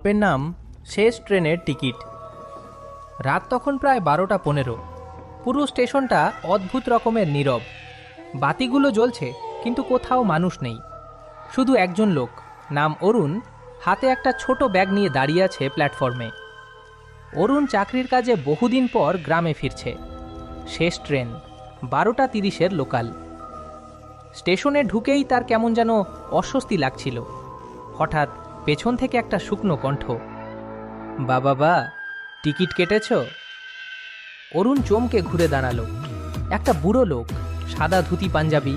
গল্পের নাম শেষ ট্রেনের টিকিট। রাত তখন প্রায় 12টা 15। পুরো স্টেশনটা অদ্ভুত রকমের নীরব। বাতিগুলো জ্বলছে কিন্তু কোথাও মানুষ নেই। শুধু একজন লোক, নাম অরুণ, হাতে একটা ছোট ব্যাগ নিয়ে দাঁড়িয়ে আছে প্ল্যাটফর্মে। অরুণ চাকরির কাজে বহুদিন পর গ্রামে ফিরছে। শেষ ট্রেন 12টা 30-এর লোকাল। স্টেশনে ঢুকেই তার কেমন যেন অস্বস্তি লাগছিল। হঠাৎ পেছন থেকে একটা শুকনো কণ্ঠ, বাবা টিকিট কেটেছ? অরুণ চমকে ঘুরে দাঁড়ালো। একটা বুড়ো লোক, সাদা ধুতি পাঞ্জাবি,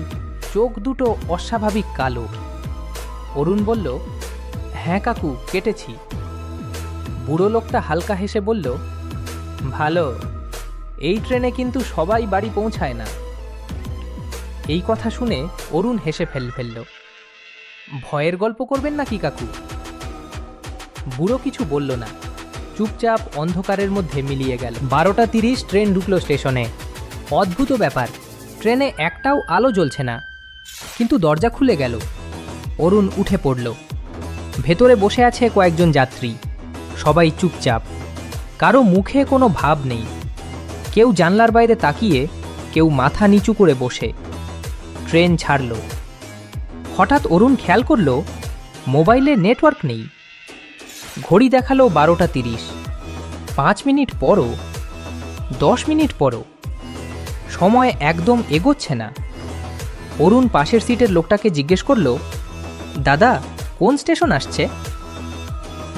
চোখ দুটো অস্বাভাবিক কালো। অরুণ বলল, হ্যাঁ কাকু, কেটেছি। বুড়ো লোকটা হালকা হেসে বলল, ভালো, এই ট্রেনে কিন্তু সবাই বাড়ি পৌঁছায় না। এই কথা শুনে অরুণ হেসে ফেলল। ভয়ের গল্প করবেন নাকি কাকু? বুড়ো কিছু বলল না, চুপচাপ অন্ধকারের মধ্যে মিলিয়ে গেল। 12টা 30 ট্রেন ঢুকলো স্টেশনে। অদ্ভুত ব্যাপার, ট্রেনে একটাও আলো জ্বলছে না, কিন্তু দরজা খুলে গেল। অরুণ উঠে পড়ল। ভেতরে বসে আছে কয়েকজন যাত্রী, সবাই চুপচাপ, কারো মুখে কোনো ভাব নেই। কেউ জানলার বাইরে তাকিয়ে, কেউ মাথা নিচু করে বসে। ট্রেন ছাড়ল। হঠাৎ অরুণ খেয়াল করল মোবাইলে নেটওয়ার্ক নেই। ঘড়ি দেখালো 12টা 30। 5 মিনিট পরও, 10 মিনিট পরও, সময় একদম এগোচ্ছে না। অরুণ পাশের সিটের লোকটাকে জিজ্ঞেস করল, দাদা কোন স্টেশন আসছে?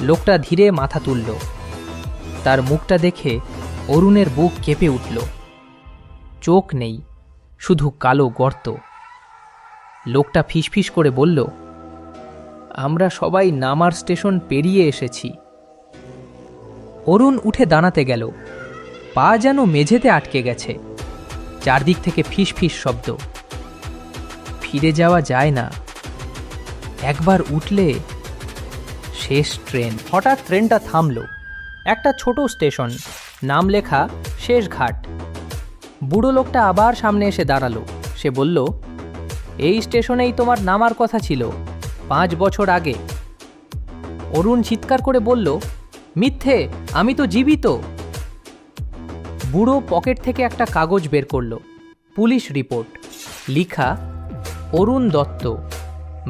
লোকটা ধীরে মাথা তুলল। তার মুখটা দেখে অরুণের বুক কেঁপে উঠল। চোখ নেই, শুধু কালো গর্ত। লোকটা ফিসফিস করে বলল, আমরা সবাই নামার স্টেশন পেরিয়ে এসেছি। অরুণ উঠে দাঁড়াতে গেল, পা যেন মেঝেতে আটকে গেছে। চারদিক থেকে ফিসফিস শব্দ। ফিরে যাওয়া যায় না, একবার উঠলে শেষ ট্রেন। হঠাৎ ট্রেনটা থামল। একটা ছোট স্টেশন, নাম লেখা শেষ ঘাট। বুড়ো লোকটা আবার সামনে এসে দাঁড়ালো। সে বলল, এই স্টেশনেই তোমার নামার কথা ছিল 5 বছর আগে। অরুণ চিৎকার করে বলল, মিথ্যে, আমি তো জীবিত। বুড়ো পকেট থেকে একটা কাগজ বের করল। পুলিশ রিপোর্ট, লিখা অরুণ দত্ত,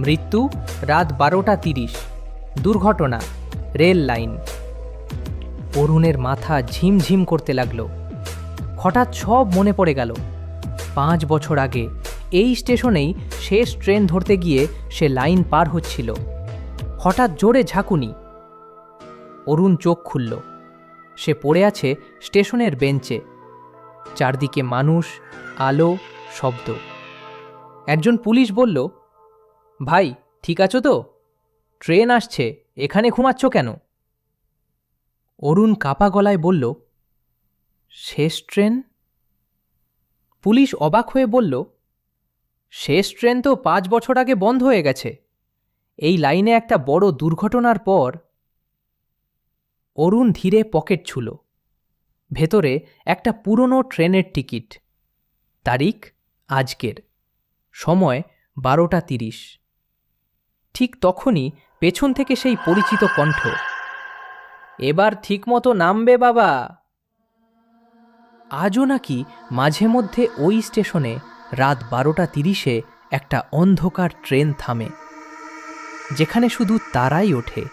মৃত্যু রাত 12টা 30, দুর্ঘটনা, রেল লাইন। অরুণের মাথা ঝিমঝিম করতে লাগলো। হঠাৎ সব মনে পড়ে গেল। 5 বছর আগে এই স্টেশনেই শেষ ট্রেন ধরতে গিয়ে সে লাইন পার হচ্ছিল। হঠাৎ জোরে ঝাঁকুনি। অরুণ চোখ খুলল। সে পড়ে আছে স্টেশনের বেঞ্চে। চারদিকে মানুষ, আলো, শব্দ। একজন পুলিশ বলল, ভাই ঠিক আছো তো? ট্রেন আসছে, এখানে ঘুমাচ্ছ কেন? অরুণ কাপা গলায় বলল, শেষ ট্রেন? পুলিশ অবাক হয়ে বলল, শেষ ট্রেন তো 5 বছর আগে বন্ধ হয়ে গেছে। এই লাইনে একটা বড় দুর্ঘটনার পর। অরুণ ধীরে পকেট ছুল। ভেতরে একটা পুরনো ট্রেনের টিকিট। তারিখ আজকের, সময় 12টা 30। ঠিক তখনই পেছন থেকে সেই পরিচিত কণ্ঠ, এবার ঠিকমতো নামবে বাবা। আজও নাকি মাঝে মধ্যে ওই স্টেশনে রাত 12টা 30-এ একটা অন্ধকার ট্রেন থামে, যেখানে শুধু তারাই ওঠে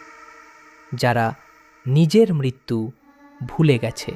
যারা নিজের মৃত্যু ভুলে গেছে।